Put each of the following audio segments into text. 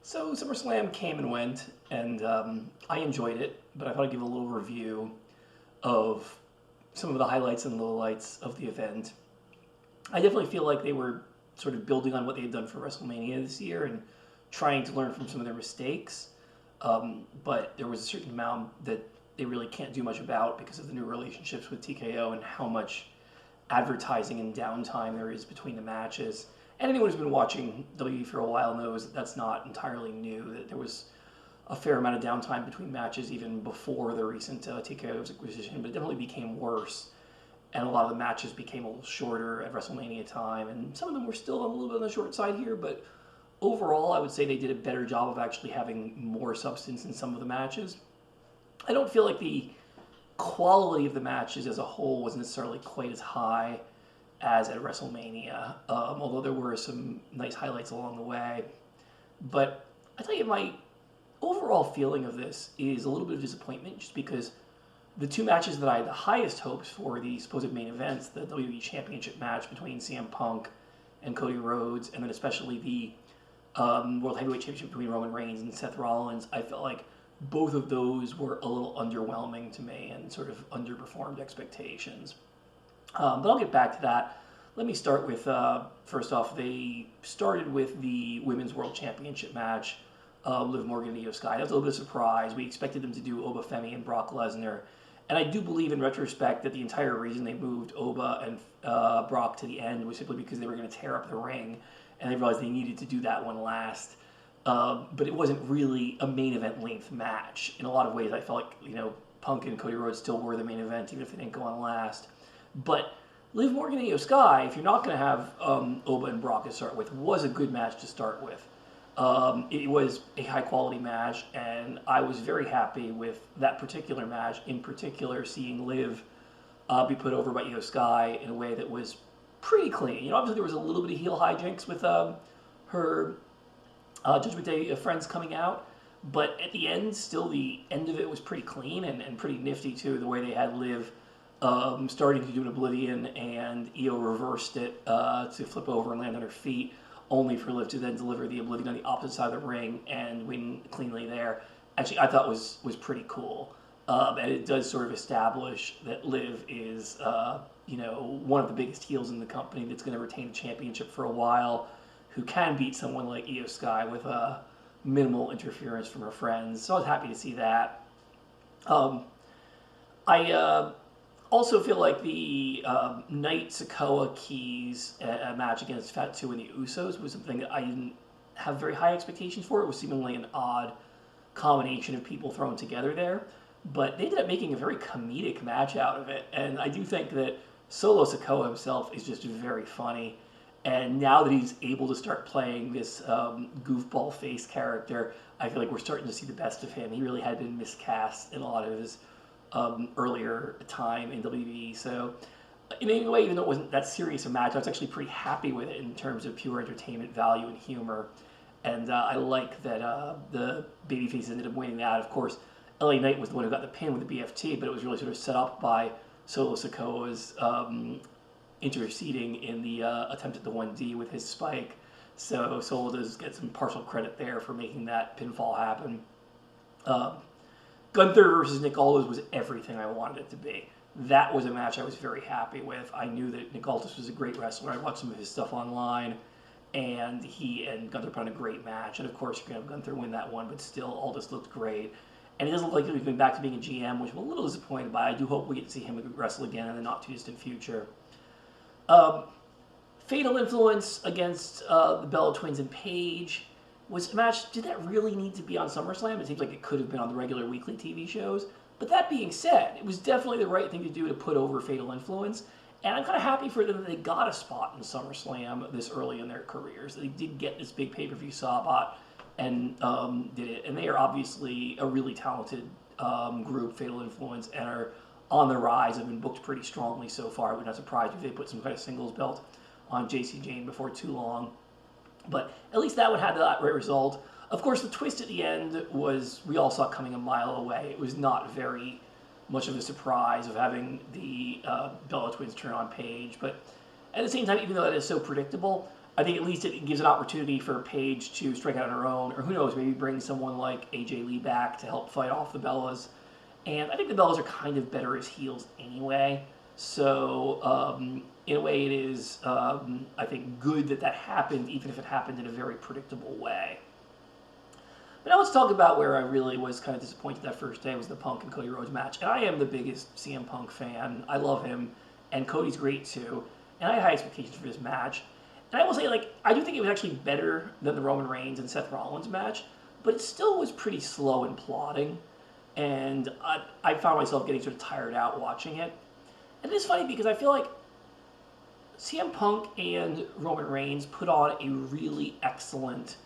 So SummerSlam came and went, and I enjoyed it, but I thought I'd give a little review of some of the highlights and lowlights of the event. I definitely feel like they were sort of building on what they had done for WrestleMania this year and trying to learn from some of their mistakes. But there was a certain amount that they really can't do much about because of the new relationships with TKO and how much advertising and downtime there is between the matches. And anyone who's been watching WWE for a while knows that that's not entirely new, that there was a fair amount of downtime between matches even before the recent TKO's acquisition, but it definitely became worse. And a lot of the matches became a little shorter at WrestleMania time, and some of them were still a little bit on the short side here, but overall I would say they did a better job of actually having more substance in some of the matches. I don't feel like the quality of the matches as a whole was necessarily quite as high as at WrestleMania, although there were some nice highlights along the way. But I tell you, my overall feeling of this is a little bit of disappointment, just because the two matches that I had the highest hopes for, the supposed main events, the WWE Championship match between CM Punk and Cody Rhodes, and then especially the World Heavyweight Championship between Roman Reigns and Seth Rollins, I felt like both of those were a little underwhelming to me and sort of underperformed expectations. But I'll get back to that. Let me start with, first off, they started with the Women's World Championship match, Liv Morgan and Io Sky. That was a little bit of a surprise. We expected them to do Oba Femi and Brock Lesnar. And I do believe in retrospect that the entire reason they moved Oba and Brock to the end was simply because they were going to tear up the ring. And they realized they needed to do that one last. But it wasn't really a main event length match. In a lot of ways, I felt like, Punk and Cody Rhodes still were the main event, even if they didn't go on last. But Liv Morgan and Io Sky, if you're not going to have Oba and Brock to start with, was a good match to start with. It was a high-quality match, and I was very happy with that particular match, in particular seeing Liv be put over by Io Sky in a way that was pretty clean. Obviously there was a little bit of heel hijinks with her Judgment Day friends coming out, but at the end, still the end of it was pretty clean and pretty nifty, too, the way they had Liv starting to do an Oblivion, and Io reversed it to flip over and land on her feet, only for Liv to then deliver the Oblivion on the opposite side of the ring and win cleanly there. Actually, I thought was pretty cool. And it does sort of establish that Liv is, one of the biggest heels in the company that's going to retain the championship for a while, who can beat someone like Io Sky with minimal interference from her friends. So I was happy to see that. I also feel like the Knight Sikoa Keys match against Fatu and the Usos was something that I didn't have very high expectations for. It was seemingly an odd combination of people thrown together there, but they ended up making a very comedic match out of it, and I do think that Solo Sikoa himself is just very funny, and now that he's able to start playing this goofball face character, I feel like we're starting to see the best of him. He really had been miscast in a lot of his earlier time in WWE. So in any way, even though it wasn't that serious a match, I was actually pretty happy with it in terms of pure entertainment value and humor. And I like that the babyface ended up winning that. Of course, LA Knight was the one who got the pin with the BFT, but it was really sort of set up by Solo Sikoa's interceding in the attempt at the 1D with his spike. So Solo does get some partial credit there for making that pinfall happen. Gunther versus Nick Aldis was everything I wanted it to be. That was a match I was very happy with. I knew that Nick Aldis was a great wrestler. I watched some of his stuff online, and he and Gunther put on a great match. And of course, you're going to have Gunther win that one, but still, Aldis looked great. And it doesn't look like he's going back to being a GM, which I'm a little disappointed by. I do hope we get to see him wrestle again in the not-too-distant future. Fatal Influence against the Bella Twins and Paige was a match. Did that really need to be on SummerSlam? It seems like it could have been on the regular weekly TV shows. But that being said, it was definitely the right thing to do to put over Fatal Influence. And I'm kind of happy for them that they got a spot in SummerSlam this early in their careers. They did get this big pay-per-view spot and did it. And they are obviously a really talented group, Fatal Influence, and are on the rise. Have been booked pretty strongly so far. I would not surprise if they put some kind of singles belt on JC Jane before too long. But at least that would have that right result. Of course, the twist at the end was, we all saw it coming a mile away. It was not very much of a surprise of having the Bella Twins turn on Paige. But at the same time, even though that is so predictable, I think at least it gives an opportunity for Paige to strike out on her own, or who knows, maybe bring someone like AJ Lee back to help fight off the Bellas. And I think the Bellas are kind of better as heels anyway. So in a way, it is, I think, good that happened, even if it happened in a very predictable way. But now let's talk about where I really was kind of disappointed that first day was the Punk and Cody Rhodes match. And I am the biggest CM Punk fan. I love him, and Cody's great too. And I had high expectations for this match. And I will say, like, I do think it was actually better than the Roman Reigns and Seth Rollins match, but it still was pretty slow and plodding. And I found myself getting sort of tired out watching it. And it's funny because I feel like CM Punk and Roman Reigns put on a really excellent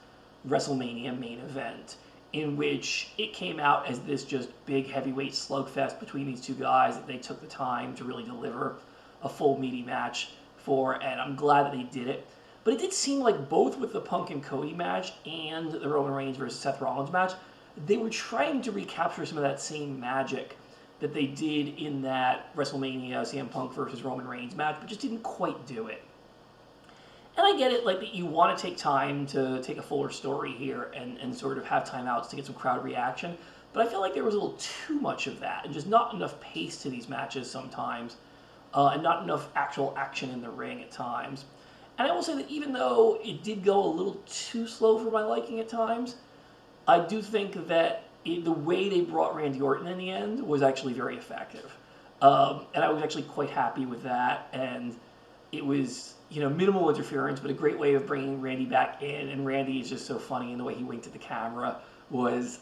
WrestleMania main event in which it came out as this just big heavyweight slugfest between these two guys that they took the time to really deliver a full meaty match for, and I'm glad that they did it. But it did seem like both with the Punk and Cody match and the Roman Reigns versus Seth Rollins match, they were trying to recapture some of that same magic that they did in that WrestleMania CM Punk versus Roman Reigns match, but just didn't quite do it. And I get it, like, that you want to take time to take a fuller story here and sort of have timeouts to get some crowd reaction, but I feel like there was a little too much of that, and just not enough pace to these matches sometimes, and not enough actual action in the ring at times. And I will say that even though it did go a little too slow for my liking at times, I do think that the way they brought Randy Orton in the end was actually very effective. And I was actually quite happy with that, and it was, you know, minimal interference, but a great way of bringing Randy back in, and Randy is just so funny, and the way he winked at the camera was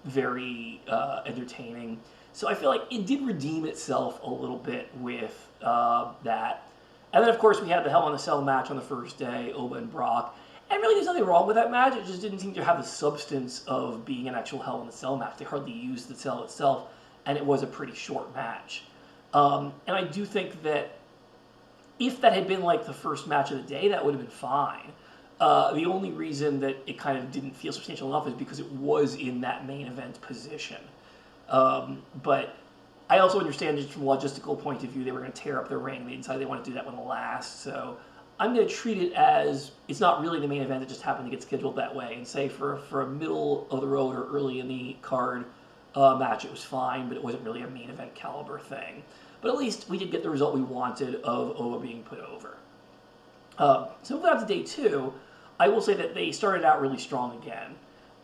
very entertaining. So I feel like it did redeem itself a little bit with that. And then, of course, we had the Hell in a Cell match on the first day, Oba and Brock. And really, there's nothing wrong with that match. It just didn't seem to have the substance of being an actual Hell in a Cell match. They hardly used the cell itself, and it was a pretty short match. And I do think that if that had been like the first match of the day, that would have been fine. The only reason that it kind of didn't feel substantial enough is because it was in that main event position. But I also understand just from a logistical point of view, they were going to tear up the ring. They decided they wanted to do that one last. So I'm going to treat it as it's not really the main event. It just happened to get scheduled that way. And say for a middle of the road or early in the card match, it was fine, but it wasn't really a main event caliber thing. But at least we did get the result we wanted of Owa being put over. So moving on to day two, I will say that they started out really strong again.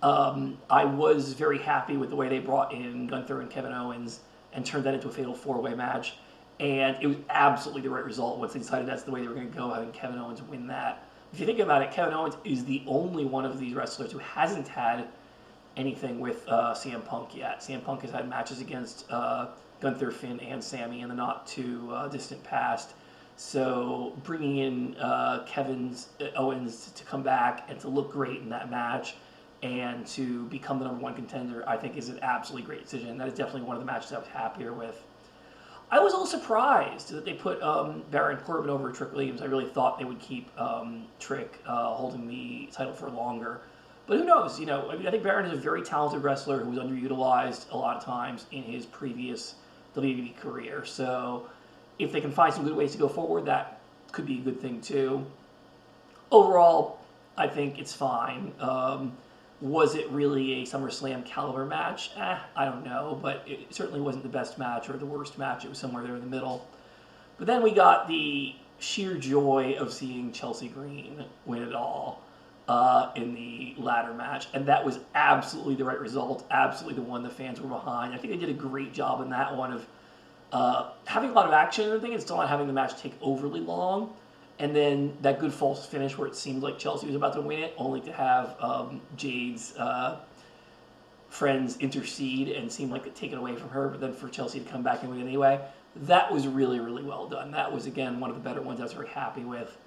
I was very happy with the way they brought in Gunther and Kevin Owens and turned that into a fatal four-way match. And it was absolutely the right result once they decided that's the way they were going to go, having Kevin Owens win that. If you think about it, Kevin Owens is the only one of these wrestlers who hasn't had anything with CM Punk yet. CM Punk has had matches against Gunther, Finn, and Sammy in the not too distant past. So bringing in Owens to come back and to look great in that match and to become the #1 contender, I think is an absolutely great decision. That is definitely one of the matches I was happier with. I was a little surprised that they put Baron Corbin over Trick Williams. I really thought they would keep Trick holding the title for longer. But who knows? You know, I mean, I think Baron is a very talented wrestler who was underutilized a lot of times in his previous WWE career. So if they can find some good ways to go forward, that could be a good thing too. Overall, I think it's fine. Was it really a Summerslam-caliber match? I don't know, but it certainly wasn't the best match or the worst match. It was somewhere there in the middle. But then we got the sheer joy of seeing Chelsea Green win it all in the ladder match, and that was absolutely the right result, absolutely the one the fans were behind. I think they did a great job in that one of having a lot of action and everything and still not having the match take overly long. And then that good false finish where it seemed like Chelsea was about to win it, only to have Jade's friends intercede and seem like it taken away from her, but then for Chelsea to come back and win anyway. That was really, really well done. That was, again, one of the better ones I was very happy with.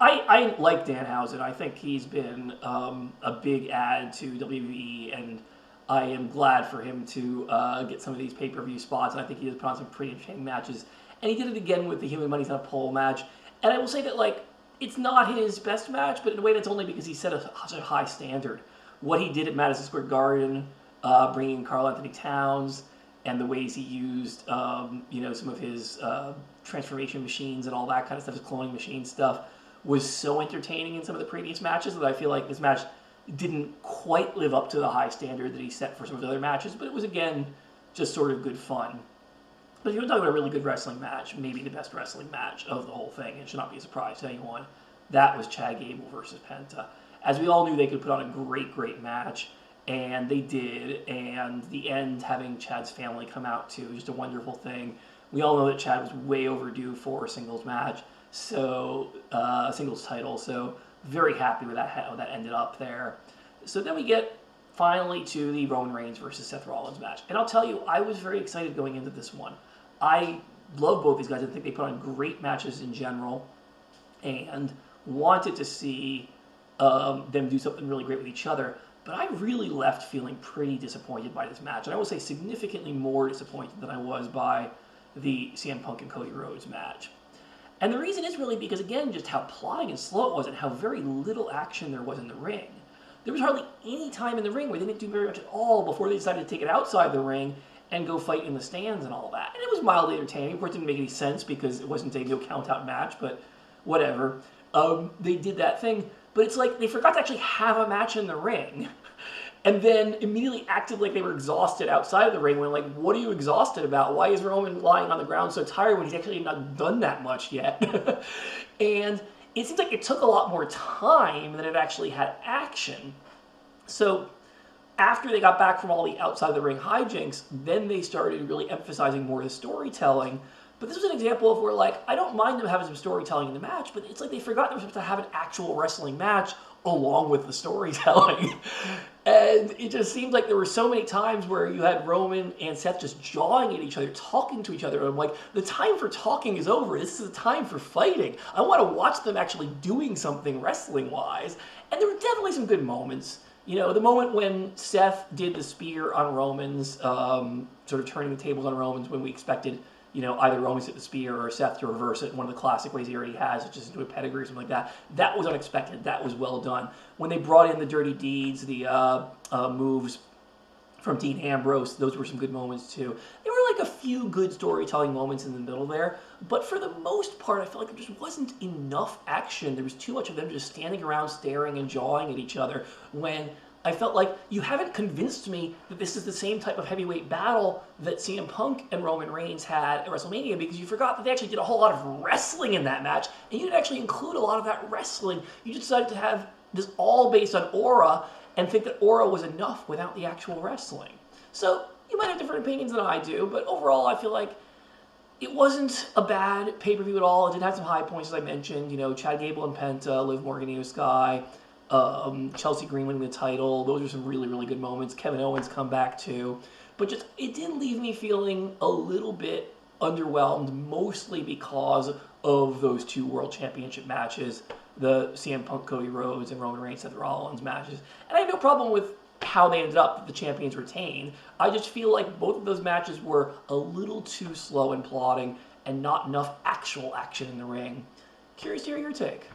I like Danhausen. I think he's been a big add to WWE, and I am glad for him to get some of these pay-per-view spots, and I think he has put on some pretty entertaining matches. And he did it again with the Human Money's on a Pole match. And I will say that, like, it's not his best match, but in a way that's only because he set such a high standard. What he did at Madison Square Garden, bringing in Karl Anthony Towns, and the ways he used, you know, some of his transformation machines and all that kind of stuff, his cloning machine stuff, was so entertaining in some of the previous matches that I feel like this match didn't quite live up to the high standard that he set for some of the other matches, but it was, again, just sort of good fun. But if you want to talk about a really good wrestling match, maybe the best wrestling match of the whole thing, it should not be a surprise to anyone, that was Chad Gable versus Penta. As we all knew, they could put on a great, great match, and they did, and the end, having Chad's family come out too, just a wonderful thing. We all know that Chad was way overdue for a singles match, so a singles title, so very happy with that, how that ended up there. So then we get finally to the Roman Reigns versus Seth Rollins match. And I'll tell you, I was very excited going into this one. I love both these guys. I think they put on great matches in general and wanted to see them do something really great with each other. But I really left feeling pretty disappointed by this match. And I will say significantly more disappointed than I was by the CM Punk and Cody Rhodes match. And the reason is really because, again, just how plodding and slow it was and how very little action there was in the ring. There was hardly any time in the ring where they didn't do very much at all before they decided to take it outside the ring and go fight in the stands and all that. And it was mildly entertaining. Of course, it didn't make any sense because it wasn't a no count-out match, but whatever. They did that thing. But it's like they forgot to actually have a match in the ring. And then immediately acted like they were exhausted outside of the ring when, like, what are you exhausted about? Why is Roman lying on the ground so tired when he's actually not done that much yet? And it seems like it took a lot more time than it actually had action. So after they got back from all the outside of the ring hijinks, then they started really emphasizing more of the storytelling. But this was an example of where, like, I don't mind them having some storytelling in the match, but it's like they forgot they were supposed to have an actual wrestling match along with the storytelling. And it just seemed like there were so many times where you had Roman and Seth just jawing at each other, talking to each other. And I'm like, the time for talking is over. This is the time for fighting. I want to watch them actually doing something wrestling-wise. And there were definitely some good moments. You know, the moment when Seth did the spear on Roman's, sort of turning the tables on Roman's when we expected, you know, either Roman to hit the spear or Seth to reverse it in one of the classic ways he already has, which is into a pedigree or something like that. That was unexpected. That was well done. When they brought in the Dirty Deeds, the moves from Dean Ambrose, those were some good moments too. There were like a few good storytelling moments in the middle there, but for the most part, I felt like there just wasn't enough action. There was too much of them just standing around staring and jawing at each other when I felt like you haven't convinced me that this is the same type of heavyweight battle that CM Punk and Roman Reigns had at WrestleMania, because you forgot that they actually did a whole lot of wrestling in that match, and you didn't actually include a lot of that wrestling. You just decided to have this all based on aura and think that aura was enough without the actual wrestling. So you might have different opinions than I do, but overall I feel like it wasn't a bad pay-per-view at all. It did have some high points, as I mentioned. You know, Chad Gable and Penta, Liv Morgan, Io Sky, Chelsea Green winning the title. Those are some really, really good moments. Kevin Owens come back too. But just, it did leave me feeling a little bit underwhelmed, mostly because of those two World Championship matches, the CM Punk, Cody Rhodes, and Roman Reigns, Seth Rollins matches. And I have no problem with how they ended up, the champions retained. I just feel like both of those matches were a little too slow and plodding and not enough actual action in the ring. Curious to hear your take.